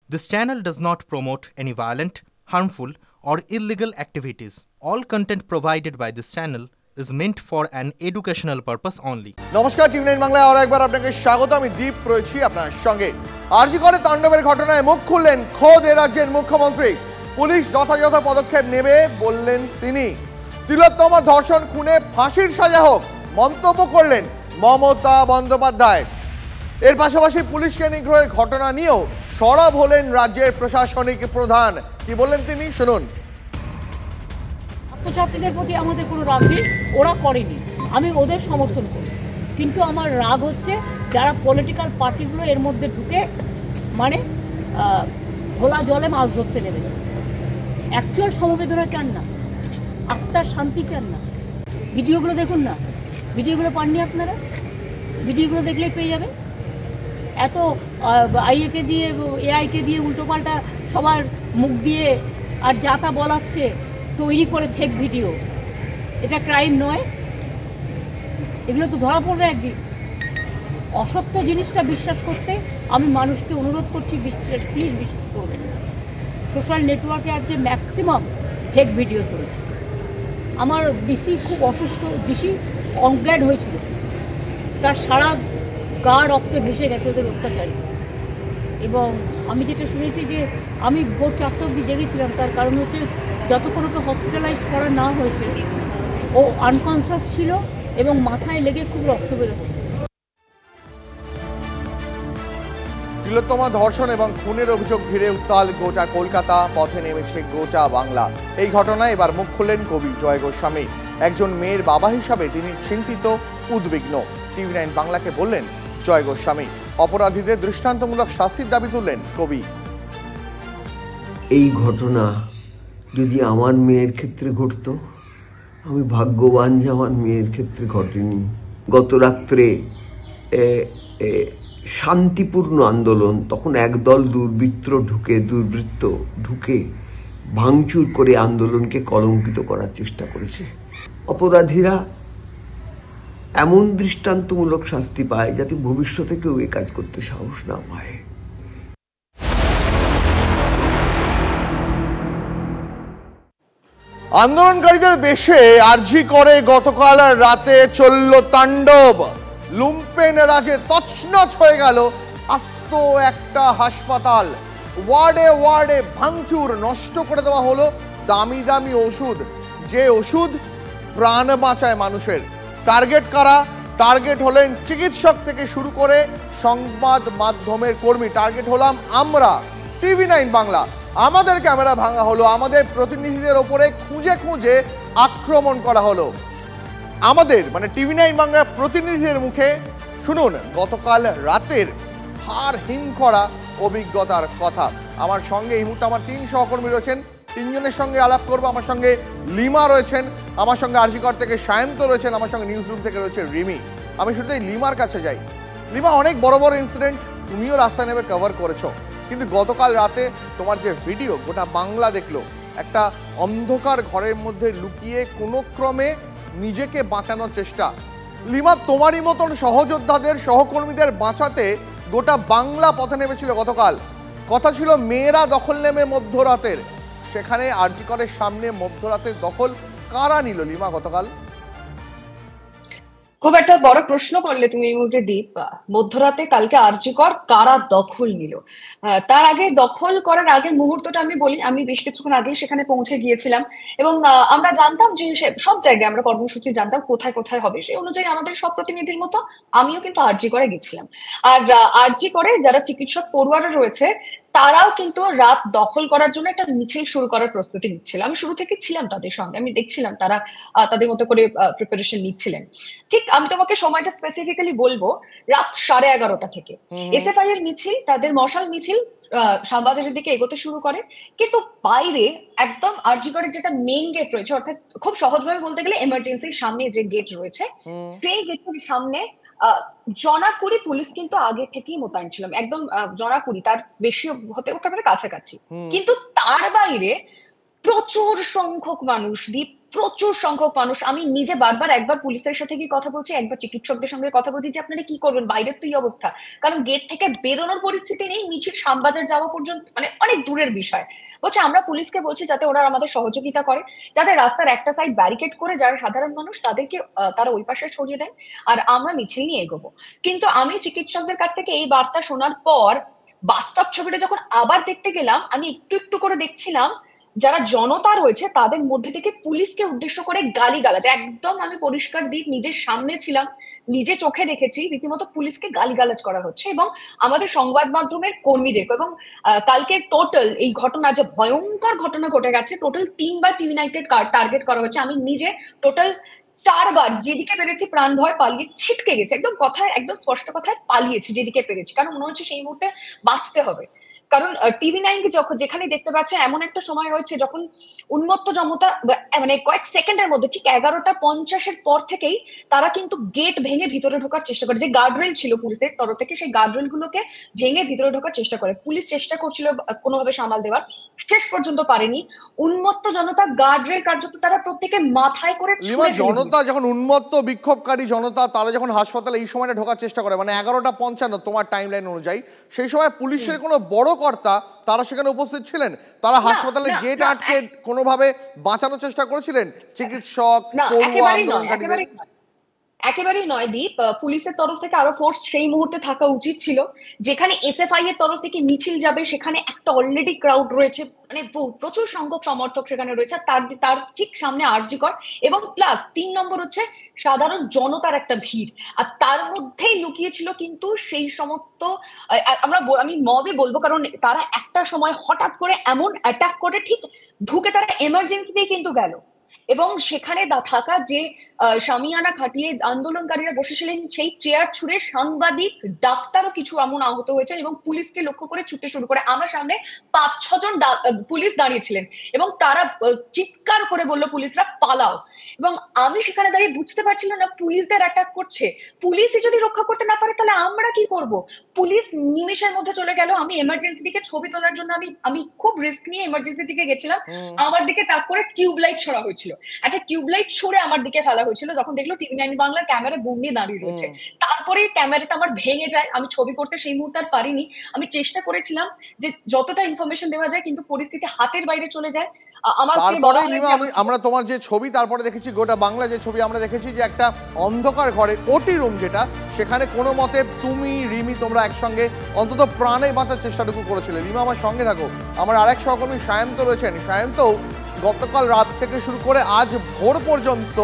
This channel does not promote any violent, harmful, or illegal activities. All content provided by this channel is meant for an educational purpose only. নমস্কার, TV nine বাংলায় আর একবার আপনাকে স্বাগত। আমি দীপ রয়েছি আপনার সঙ্গে। আরজি করে তাণ্ডবের ঘটনায় মুখ খুললেন খোদ এ রাজ্যের মুখ্যমন্ত্রী। পুলিশ যথাযথ পদক্ষেপ নেবে বললেন তিনি। তিলোত্তমার ধর্ষণ খুনে ফাঁসির সাজা হোক মন্তব্য করলেন মমতা বন্দ্যোপাধ্যায়। এর পাশাপাশি পুলিশকে নিগ্রহের ঘটনা নিয়েও সরব হলেন রাজ্যের প্রশাসনিক প্রধান। কি বললেন তিনি, শুনুন। ছাত্রছাত্রীদের প্রতি আমাদের কোনো রাগ নেই, ওরা করেনি, আমি ওদের সমর্থন করি। কিন্তু আমার রাগ হচ্ছে যারা পলিটিক্যাল পার্টিগুলো এর মধ্যে ঢুকে মানে ঘোলা জলে মাছ ধরতে নেবে, অ্যাকচুয়াল সমবেদনা চান না, আত্মার শান্তি চান না। ভিডিওগুলো দেখুন না, ভিডিওগুলো পাননি আপনারা? ভিডিওগুলো দেখলেই পেয়ে যাবেন। এত আইএকে দিয়ে এআইকে দিয়ে উল্টোপাল্টা সবার মুখ দিয়ে আর যা তা বলাচ্ছে, তৈরি করে ফেক ভিডিও। এটা ক্রাইম নয়? এগুলো তো ধরা পড়বে একদিন। অসত্য জিনিসটা বিশ্বাস করতে আমি মানুষকে অনুরোধ করছি, প্লিজ বিশ্বাস করবেন না। সোশ্যাল নেটওয়ার্কে আজকে ম্যাক্সিমাম ফেক ভিডিও চলছে। আমার ডিসি খুব অসুস্থ, ডিসি অনগ্ল্যাড হয়েছিল, তার সারা গা রক্তে ভেসে গেছে ওদের অত্যাচারে। এবং আমি যেটা শুনেছি যে আমি ভোর 4টা অবধি জেগেছিলাম, তার কারণ হচ্ছে যতক্ষণ ওকে হসপিটালাইজ করা না হয়েছে ও আনকনসিয়াস ছিল এবং মাথায় লেগে খুব রক্ত বেরোচ্ছে। তিলোত্তমা ধর্ষণ এবং খুনের অভিযোগ ঘিরে উত্তাল গোটা কলকাতা, পথে নেমেছে গোটা বাংলা। এই ঘটনায় এবার মুখ খুললেন কবি জয় গোস্বামী। একজন মেয়ের বাবা হিসাবে তিনি চিন্তিত, উদ্বিগ্ন। টিভি নাইন বাংলাকে বললেন জয় গোস্বামী। অপরাধীদের দৃষ্টান্তমূলক শাস্তির দাবি তুললেন কবি। এই ঘটনা যদি আমার মেয়ের ক্ষেত্রে ঘটতো, আমি ভাগ্যবান যে আমার মেয়ের ক্ষেত্রে ঘটেনি। গত রাত্রে শান্তিপূর্ণ আন্দোলন, তখন একদল দুর্বৃত্ত ঢুকে ভাঙচুর করে আন্দোলনকে কলঙ্কিত করার চেষ্টা করেছে। অপরাধীরা এমন দৃষ্টান্তমূলক শাস্তি পায় যাতে ভবিষ্যতে কেউ এ কাজ করতে সাহস না পায়। আন্দোলনকারীদের বেশে আরজি করে গতকাল রাতে চলল তাণ্ডব। লুম্পেন রাজে তছনছ হয়ে গেল আস্ত একটা হাসপাতাল। ওয়ার্ডে ওয়ার্ডে ভাঙচুর, নষ্ট করে দেওয়া হলো দামি দামি ওষুধ, যে ওষুধ প্রাণ বাঁচায় মানুষের। টার্গেট কারা? টার্গেট হলেন চিকিৎসক থেকে শুরু করে সংবাদ মাধ্যমের কর্মী। টার্গেট হলাম আমরা, টিভি নাইন বাংলা। আমাদের ক্যামেরা ভাঙা হলো, আমাদের প্রতিনিধিদের ওপরে খুঁজে খুঁজে আক্রমণ করা হলো। আমাদের মানে টিভি নাইন বাংলার প্রতিনিধিদের মুখে শুনুন গতকাল রাতের হাড় হিম করা অভিজ্ঞতার কথা। আমার সঙ্গে এই মুহূর্তে আমার 3 সহকর্মী রয়েছেন, 3জনের সঙ্গে আলাপ করবো। আমার সঙ্গে লিমা রয়েছেন, আমার সঙ্গে আরজিকর থেকে সায়ন্ত রয়েছেন, আমার সঙ্গে নিউজ রুম থেকে রয়েছে রিমি। আমি শুরুতেই লিমার কাছে যাই। লিমা, অনেক বড় বড় ইনসিডেন্ট তুমিও রাস্তায় নেমে কভার করেছো, কিন্তু গতকাল রাতে তোমার যে ভিডিও গোটা বাংলা দেখলো, একটা অন্ধকার ঘরের মধ্যে লুকিয়ে কোনো ক্রমে নিজেকে বাঁচানোর চেষ্টা। লিমা, তোমারই মতন সহযোদ্ধাদের, সহকর্মীদের বাঁচাতে গোটা বাংলা পথে নেমেছিল গতকাল। কথা ছিল মেয়েরা দখল নেমে মধ্যরাতের, সেখানে আরজি করের সামনে মধ্যরাতের দখল কারা নিল লিমা গতকাল? খুব একটা বড় প্রশ্ন করলে তুমি এই মুহূর্তে দীপ। মধ্যরাতে কালকে আরজি কর কারা দখল নিল? তার আগে দখল করার আগের মুহূর্তটা আমি বলি। আমি বেশ কিছুক্ষণ আগে সেখানে পৌঁছে গিয়েছিলাম এবং আমরা জানতাম যে সব জায়গায় আমরা কর্মসূচি জানতাম কোথায় কোথায় হবে, সেই অনুযায়ী আমাদের সব প্রতিনিধির মতো আমিও কিন্তু আরজি করে গেছিলাম। আর আরজি করে যারা চিকিৎসক পড়ুয়ারা রয়েছে তারাও কিন্তু রাত দখল করার জন্য একটা মিছিল শুরু করার প্রস্তুতি নিচ্ছিল। আমি শুরু থেকে ছিলাম তাদের সঙ্গে, আমি দেখছিলাম তারা তাদের মতো করে প্রিপারেশন নিচ্ছিলেন। ঠিক আমি তোমাকে সময়টা স্পেসিফিক্যালি বলবো, রাত 11:30 থেকে এসএফআই এর মিছিল, তাদের মশাল মিছিল শ্যামবাজারের দিকে এগোতে শুরু করে। কিন্তু বাইরে একদম আরজি করের যেটা মেইন গেট রয়েছে, অর্থাৎ খুব সহজভাবে বলতে গেলে এমার্জেন্সির সামনে যে গেট রয়েছে, সেই গেটের সামনে জনাকুড়ি পুলিশ কিন্তু আগে থেকেই মোতায়েন ছিলাম। একদম জনাকুড়ি, তার বেশি হতে একেবারে কাছাকাছি। কিন্তু তার বাইরে প্রচুর সংখ্যক মানুষ, প্রচুর সংখ্যক মানুষ, আমি নিজে বারবার একবার পুলিশের সাথে গিয়ে কথা বলছি, একবার চিকিৎসকদের সঙ্গে কথা বলছি যে আপনারা কি করবেন, বাইরের তো এই অবস্থা, কারণ গেট থেকে বেরোনোর পরিস্থিতি নেই, মিছিল শ্যামবাজার যাওয়া পর্যন্ত মানে অনেক দূরের বিষয়। বলছে আমরা পুলিশকে বলছি যাতে ওরা আমাদের সহযোগিতা করে, যাতে রাস্তার একটা সাইড ব্যারিকেড করে যারা সাধারণ মানুষ তাদেরকে তারা ওই পাশে সরিয়ে দেন, আর আমরা মিছিল নিয়ে এগোবো। কিন্তু আমি চিকিৎসকদের কাছ থেকে এই বার্তা শোনার পর বাস্তব ছবিটা যখন আবার দেখতে গেলাম, আমি একটু একটু করে দেখছিলাম যারা জনতা রয়েছে তাদের মধ্যে থেকে পুলিশকে উদ্দেশ্য করে গালিগালাজ, একদম আমি পরিষ্কার দিক নিজের সামনে ছিলাম, নিজে চোখে দেখেছি রীতিমতো পুলিশকে গালিগালাজ করা হচ্ছে এবং আমাদের সংবাদ মাধ্যমের কর্মীদেরকে। এবং কালকে টোটাল এই ঘটনা, যে ভয়ঙ্কর ঘটনা ঘটে গেছে, টোটাল 3বার টিভি নাইটের টার্গেট করা হয়েছে। আমি নিজে টোটাল 4বার যেদিকে পেরেছি প্রাণ ভয় পালিয়ে ছিটকে গেছে, একদম কথায় একদম স্পষ্ট কথায় পালিয়েছি যেদিকে পেরেছি, কারণ মনে হচ্ছে সেই মুহূর্তে বাঁচতে হবে। কারণ টিভি নাইনকে যখন যেখানে দেখতে পাচ্ছে এমন একটা সময় হয়েছে যখন উন্মত্ত জনতা মানে কয়েক সেকেন্ডের মধ্যে ঠিক 11:50 পর থেকেই তারা কিন্তু গেট ভেঙে ভিতরে ঢোকার চেষ্টা করে, যে গার্ডরেল ছিল পুলিশের তরফ থেকে সেই গার্ডরেল গুলোকে ভেঙে ভিতরে ঢোকার চেষ্টা করে। পুলিশ চেষ্টা করছিল কোনোভাবে সামাল দেওয়ার, শেষ পর্যন্ত পারেনি। উন্মত্ত জনতা গার্ডরেল কার্যত তারা প্রত্যেকে মাথায় করে জনতা যখন উন্মত্ত বিক্ষোভকারী জনতা তারা যখন হাসপাতালে এই সময়টা ঢোকার চেষ্টা করে, মানে 11:55 তোমার টাইম লাইন অনুযায়ী, সেই সময় পুলিশের কোনো বড় কর্তা তারা সেখানে উপস্থিত ছিলেন? তারা হাসপাতালের গেট আটকে কোনোভাবে বাঁচানোর চেষ্টা করেছিলেন? চিকিৎসক, পড়ুয়া, আন্দোলনকারীদের? একেবারেই নয় দীপ, পুলিশের তরফ থেকে আরো ফোর্স সেই মুহূর্তে থাকা উচিত ছিল। যেখানে এসএফআই এর তরফ থেকে মিছিল যাবে সেখানে একটা অলরেডি ক্রাউড রয়েছে, মানে প্রচুর সংখ্যক সমর্থক সেখানে রয়েছে, তার ঠিক সামনে আরজি কর, এবং প্লাস 3 নম্বর হচ্ছে সাধারণ জনতার একটা ভিড়, আর তার মধ্যেই লুকিয়েছিল কিন্তু সেই সমস্ত আমি মবে বলবো, কারণ তারা একটা সময় হঠাৎ করে এমন অ্যাটাক করে ঠিক ঢুকে তারা এমার্জেন্সি দিয়ে কিন্তু গেল, এবং সেখানে থাকা যে শামিয়ানা খাটিয়ে আন্দোলনকারীরা বসেছিলেন সেই চেয়ার ছুঁড়ে সাংবাদিক, ডাক্তারও কিছু এমন আহত হয়েছেন, এবং পুলিশকে লক্ষ্য করে ছুটতে শুরু করে। আমার সামনে 5-6 জন পুলিশ দাঁড়িয়েছিলেন এবং তারা চিৎকার করে বললো পুলিশরা পালাও, এবং আমি সেখানে দাঁড়িয়ে বুঝতে পারছিলাম না পুলিশদের অ্যাটাক করছে, পুলিশই যদি রক্ষা করতে না পারে তাহলে আমরা কি করব। পুলিশ নিমেষের মধ্যে চলে গেল। আমি এমার্জেন্সি দিকে ছবি তোলার জন্য আমি খুব রিস্ক নিয়ে এমার্জেন্সি দিকে গেছিলাম, আমার দিকে তারপরে টিউবলাইট ছড়া হয়েছিল, একটা টিউবলাইট ছুড়ে আমার দিকে ফেলা হয়েছিল, যখন দেখলো TV9 বাংলার ক্যামেরা বুম নিয়ে দাঁড়িয়ে রয়েছে। তারপরে ক্যামেরাটা আমার ভেঙে যায়, আমি ছবি করতে সেই মুহূর্তে আর পারিনি। আমি চেষ্টা করেছিলাম যে যতটা ইনফরমেশন দেওয়া যায়, কিন্তু পরিস্থিতি হাতের বাইরে চলে যায়। তারপরে লিমা আমরা তোমার যে ছবি তারপরে দেখেছি গোটা বাংলা, যে ছবি আমরা দেখেছি যে একটা অন্ধকার ঘরে ওটি রুম, যেটা সেখানে কোনো মতে তুমি রিমি তোমরা একসঙ্গে অন্তত প্রাণে বাঁচার চেষ্টাটুকু করেছিলে। লিমা আমার সঙ্গে থাকো, আমার আরেক সহকর্মী সায়ন্ত রয়েছেন। সায়ন্ত, গতকাল রাত থেকে শুরু করে আজ ভোর পর্যন্ত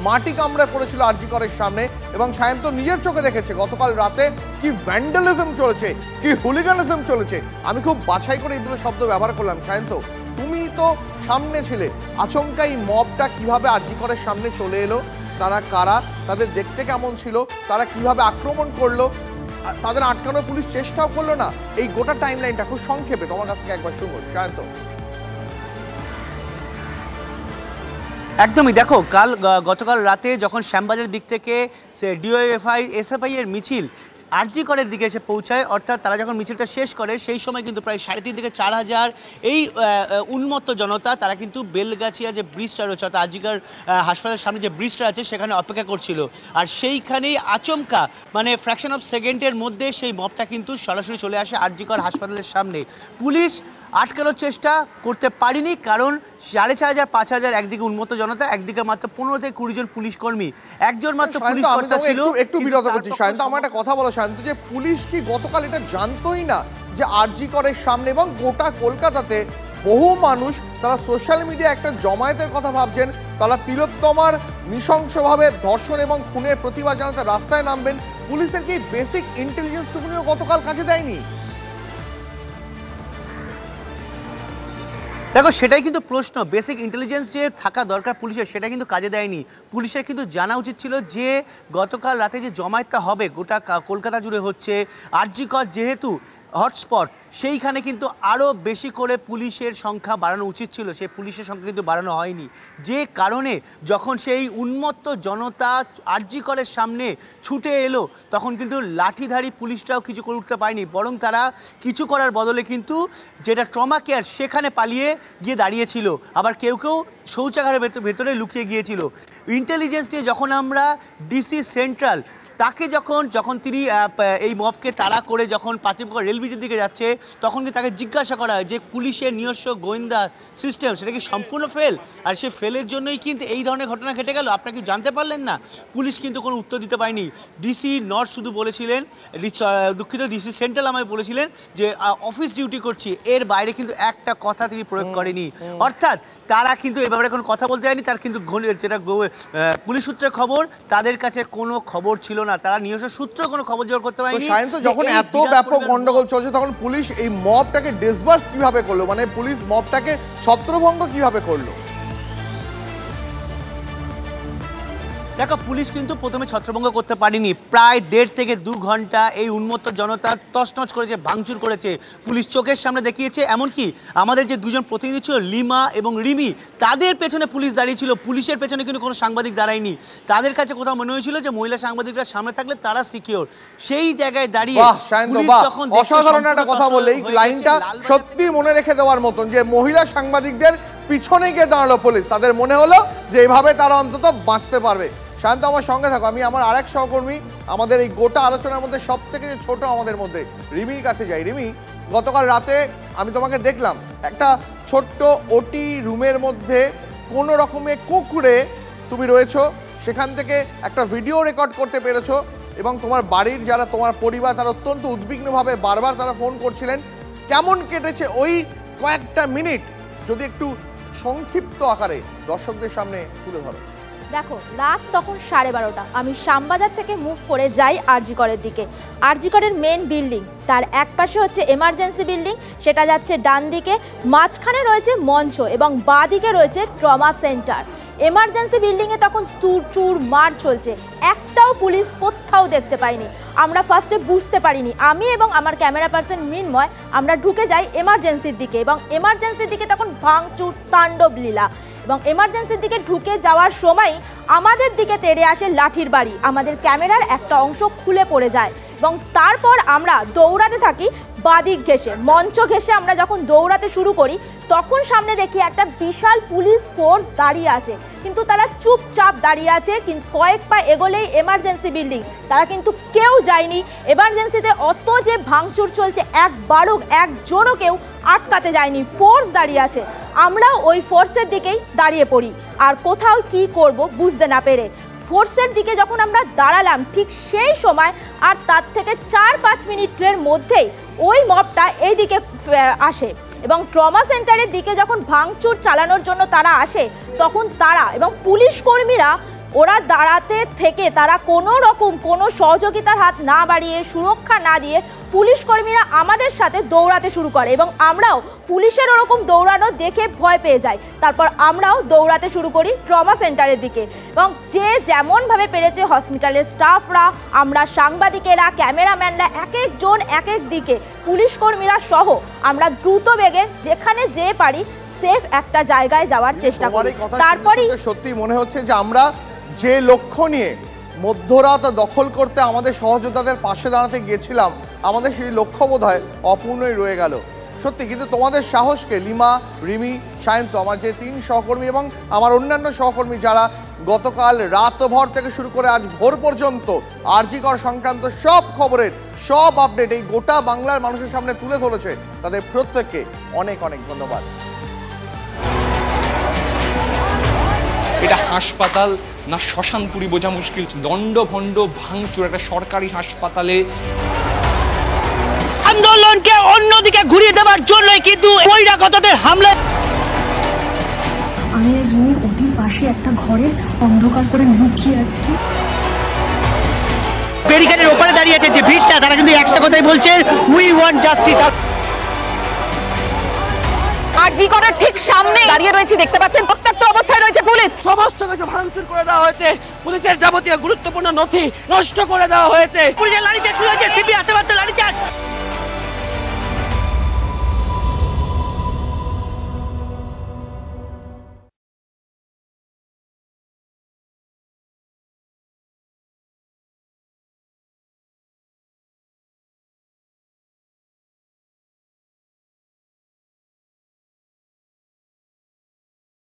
মাটি কামড়ে পড়েছিল আরজি করের সামনে, এবং সায়ন্ত নিজের চোখে দেখেছে গতকাল রাতে কি ভ্যান্ডালিজম চলেছে, কি হুলিগানিজম চলেছে। আমি খুব বাছাই করে এই দুটো শব্দ ব্যবহার করলাম। সায়ন্ত, তুমি তো সামনে ছিলে, আচমকা এই মবটা কিভাবে আরজি করের সামনে চলে এলো, তারা কারা, তাদের দেখতে কেমন ছিল, তারা কিভাবে আক্রমণ করলো, তাদের আটকানোর পুলিশ চেষ্টাও করলো না, এই গোটা টাইম লাইনটা খুব সংক্ষেপে তোমার কাছ থেকে একবার শুনবো সায়ন্ত। একদমই, দেখো গতকাল রাতে যখন শ্যামবাজারের দিক থেকে ডিওএফআই এসএফআই এর মিছিল আরজি করের দিকে এসে পৌঁছায়, অর্থাৎ তারা যখন মিছিলটা শেষ করে সেই সময় কিন্তু প্রায় 3.5 থেকে 4,000 এই উন্মত্ত জনতা তারা কিন্তু বেলগাছিয়া যে ব্রিজটা রয়েছে, অর্থাৎ আরজিকর হাসপাতালের সামনে যে ব্রিজটা আছে সেখানে অপেক্ষা করছিল, আর সেইখানেই আচমকা মানে ফ্র্যাকশন অফ সেকেন্ডের মধ্যে সেই মবটা কিন্তু সরাসরি চলে আসে আরজিকর হাসপাতালের সামনে। পুলিশ আটকানোর চেষ্টা করতে পারিনি, কারণ 4,500 একদিকে উন্মত্ত জনতা, একদিকে মাত্র 15 থেকে 20 জন পুলিশ কর্মী, একজন মাত্র পুলিশ কর্তা ছিল। একটু বিরত করছি সায়ন্ত, আমার একটা কথা বলো সায়ন্ত, যে পুলিশ কি গতকাল এটা জানতোই না যে আরজি করের সামনে এবং গোটা কলকাতাতে বহু মানুষ তারা সোশ্যাল মিডিয়া একটা জমায়েতের কথা ভাবছেন, তারা তিলোত্তমার নৃশংসভাবে ধর্ষণ এবং খুনের প্রতিবাদ জানাতে রাস্তায় নামবেন, পুলিশের কি বেসিক ইন্টেলিজেন্সটুকুনিও গতকাল কাজে দেয়নি? দেখো, সেটাই কিন্তু প্রশ্ন, বেসিক ইন্টেলিজেন্স যে থাকা দরকার পুলিশের সেটা কিন্তু কাজে দেয়নি। পুলিশের কিন্তু জানা উচিত ছিল যে গতকাল রাতে যে জমায়েতটা হবে গোটা কলকাতা জুড়ে হচ্ছে, আরজি কর যেহেতু হটস্পট, সেইখানে কিন্তু আরও বেশি করে পুলিশের সংখ্যা বাড়ানো উচিত ছিল। সেই পুলিশের সংখ্যা কিন্তু বাড়ানো হয়নি, যে কারণে যখন সেই উন্মত্ত জনতা আরজি করের সামনে ছুটে এলো তখন কিন্তু লাঠিধারী পুলিশরাও কিছু করে উঠতে পারেনি, বরং তারা কিছু করার বদলে কিন্তু যেটা ট্রমা কেয়ার সেখানে পালিয়ে গিয়ে দাঁড়িয়েছিল, আবার কেউ কেউ শৌচাগারের ভেতরে লুকিয়ে গিয়েছিল। ইন্টেলিজেন্স নিয়ে যখন আমরা ডিসি সেন্ট্রাল তাকে যখন তিনি এই মবকে তাড়া করে যখন পাতিপুকুর রেল ব্রিজের দিকে যাচ্ছে তখন কি তাকে জিজ্ঞাসা করা হয় যে পুলিশের নিজস্ব গোয়েন্দা সিস্টেম সেটা কি সম্পূর্ণ ফেল, আর সে ফেলের জন্যই কিন্তু এই ধরনের ঘটনা ঘটে গেল, আপনারা কি জানতে পারলেন না? পুলিশ কিন্তু কোনো উত্তর দিতে পারেনি। ডিসি নর্থ শুধু বলেছিলেন, দুঃখিত ডিসি সেন্ট্রাল আমায় বলেছিলেন যে অফিস ডিউটি করছি, এর বাইরে কিন্তু একটা কথা তিনি প্রয়োগ করেনি। অর্থাৎ তারা কিন্তু এ ব্যাপারে কোনো কথা বলতে যায়নি, তার কিন্তু যেটা পুলিশ সূত্রে খবর তাদের কাছে কোনো খবর ছিল না, তারা নিজস্ব সূত্র কোনো খবর জোগাড় করতে পারেনি। সায়ন্ত, যখন এত ব্যাপক গন্ডগোল চলছে তখন পুলিশ এই মবটাকে ডিসবার্স কিভাবে করলো, মানে পুলিশ মবটাকে ছত্রভঙ্গ কিভাবে করলো? দেখো, পুলিশ কিন্তু প্রথমে ছত্রভঙ্গ করতে পারেনি, প্রায় 1.5 থেকে 2 ঘন্টা এই উন্মত্ত জনতা তছনছ করেছে, ভাঙচুর করেছে, পুলিশ চোখের সামনে দেখিয়েছে। এমনকি আমাদের যে দুজন প্রতিনিধি ছিল লিমা এবং রিমি, তাদের পেছনে পুলিশ দাঁড়িয়েছিল, পুলিশের পেছনে কিন্তু কোনো সাংবাদিক দাঁড়ায়নি। তাদের কাছে কোথাও মনে হয়েছিল যে মহিলা সাংবাদিকরা সামনে থাকলে তারা সিকিউর, সেই জায়গায় দাঁড়িয়ে অসাধারণ একটা কথা বললে এই লাইনটা সত্যি মনে রেখে দেওয়ার মতন, যে মহিলা সাংবাদিকদের পিছনে গিয়ে দাঁড়ালো পুলিশ, তাদের মনে হলো যে এইভাবে তারা অন্তত বাঁচতে পারবে। শান্ত, আমার সঙ্গে থাকো, আমি আমার আরেক সহকর্মী আমাদের এই গোটা আলোচনার মধ্যে সব থেকে যে ছোট আমাদের মধ্যে রিমির কাছে যাই। রিমি, গতকাল রাতে আমি তোমাকে দেখলাম একটা ছোট্ট ওটি রুমের মধ্যে কোনো রকমে কুকুরে তুমি রয়েছো, সেখান থেকে একটা ভিডিও রেকর্ড করতে পেরেছো এবং তোমার বাড়ির যারা তোমার পরিবার তারা অত্যন্ত উদ্বিগ্নভাবে বারবার তারা ফোন করছিলেন। কেমন কেটেছে ওই কয়েকটা মিনিট, যদি একটু সংক্ষিপ্ত আকারে দর্শকদের সামনে তুলে ধরো। দেখো, রাত তখন 12:30, আমি শ্যামবাজার থেকে মুভ করে যাই আরজি করের দিকে। আরজি করের মেন বিল্ডিং, তার এক পাশে হচ্ছে এমার্জেন্সি বিল্ডিং, সেটা যাচ্ছে ডান দিকে, মাঝখানে রয়েছে মঞ্চ এবং বাঁ দিকে রয়েছে ট্রমা সেন্টার। এমার্জেন্সি বিল্ডিংয়ে তখন চুর মার চলছে, একটাও পুলিশ কোথাও দেখতে পাইনি। আমরা ফার্স্টে বুঝতে পারিনি, আমি এবং আমার ক্যামেরা পার্সন মৃন্ময় আমরা ঢুকে যাই এমার্জেন্সির দিকে এবং এমার্জেন্সির দিকে তখন ভাঙচুর তাণ্ডব লীলা। এবং এমার্জেন্সির দিকে ঢুকে যাওয়ার সময় আমাদের দিকে তেড়ে আসে লাঠির বাড়ি, আমাদের ক্যামেরার একটা অংশ খুলে পড়ে যায় এবং তারপর আমরা দৌড়াতে থাকি বাদিক ঘেঁষে, মঞ্চ ঘেঁষে আমরা যখন দৌড়াতে শুরু করি তখন সামনে দেখি একটা বিশাল পুলিশ ফোর্স দাঁড়িয়ে আছে, কিন্তু তারা চুপচাপ দাঁড়িয়ে আছে। কিন্তু কয়েক পা এগোলেই এমার্জেন্সি বিল্ডিং, তারা কিন্তু কেউ যায়নি। এমার্জেন্সিতে অত যে ভাঙচুর চলছে একজনও কেউ আটকাতে যায়নি, ফোর্স দাঁড়িয়ে আছে। আমরা ওই ফোর্সের দিকেই দাঁড়িয়ে পড়ি, আর কোথাও কি করব বুঝতে না পেরে ফোর্সের দিকে যখন আমরা দাঁড়ালাম ঠিক সেই সময় আর তার থেকে 4-5 মিনিটের মধ্যেই ওই মবটা এই দিকে আসে এবং ট্রমা সেন্টারের দিকে যখন ভাঙচুর চালানোর জন্য তারা আসে তখন তারা এবং পুলিশ কর্মীরা ওরা দাঁড়াতে থেকে তারা কোনো রকম কোনো সহযোগিতার হাত না বাড়িয়ে, সুরক্ষা না দিয়ে পুলিশ কর্মীরা আমাদের সাথে দৌড়াতে শুরু করে এবং আমরাও পুলিশের ওরকম দৌড়ানো দেখে ভয় পেয়ে যাই। তারপর আমরাও দৌড়াতে শুরু করি ট্রমা সেন্টারের দিকে এবং যে যেমনভাবে পেরেছে হসপিটালের স্টাফরা, আমরা সাংবাদিকেরা, ক্যামেরাম্যানরা, এক একজন এক এক দিকে, পুলিশ কর্মীরা সহ আমরা দ্রুত বেগে যেখানে যে পারি সেফ একটা জায়গায় যাওয়ার চেষ্টা করি। তারপরেই সত্যি মনে হচ্ছে যে আমরা যে লক্ষ্য নিয়ে মধ্যরাত দখল করতে আমাদের সহযোদ্ধাদের পাশে দাঁড়াতে গিয়েছিলাম, আমাদের সেই লক্ষ্য বোধহয় অপূর্ণই রয়ে গেল। সত্যি, কিন্তু তোমাদের সাহসকে লিমা, রিমি, সায়ন্ত, আমার যে 3 সহকর্মী এবং আমার অন্যান্য সহকর্মী যারা গতকাল রাতভর থেকে শুরু করে আজ ভোর পর্যন্ত আরজি কর সংক্রান্ত সব খবরের সব আপডেট এই গোটা বাংলার মানুষের সামনে তুলে ধরেছে, তাদের প্রত্যেককে অনেক অনেক ধন্যবাদ। এটা হাসপাতাল না শ্মশানপুরি বোঝা মুশকিল। দণ্ডভণ্ড ভাঙচুর একটা সরকারি হাসপাতালে, আন্দোলনকে অন্যদিকে ঘুরিয়ে দেওয়ার জন্যই কিন্তু বহিরাগতদের হামলা। আমি আর রিমি ওটির পাশে একটা ঘরে অন্ধকার করে লুকিয়ে আছি। ব্যারিকেডের ওপারে দাঁড়িয়ে আছে যে ভিড়টা, তারা কিন্তু একটা কথাই বলছেন, উই ওয়ান্ট জাস্টিস। আরজি করার ঠিক সামনে দাঁড়িয়ে রয়েছে, দেখতে পাচ্ছেন প্রত্যেকটা অবস্থায় রয়েছে পুলিশ। সমস্ত কিছু ভাঙচুর করে দেওয়া হয়েছে, পুলিশের যাবতীয় গুরুত্বপূর্ণ নথি নষ্ট করে দেওয়া হয়েছে, পুলিশের লাঠিচার্জ শুরু হয়েছে, সিপি আশেপাশে লাঠিচার্জ।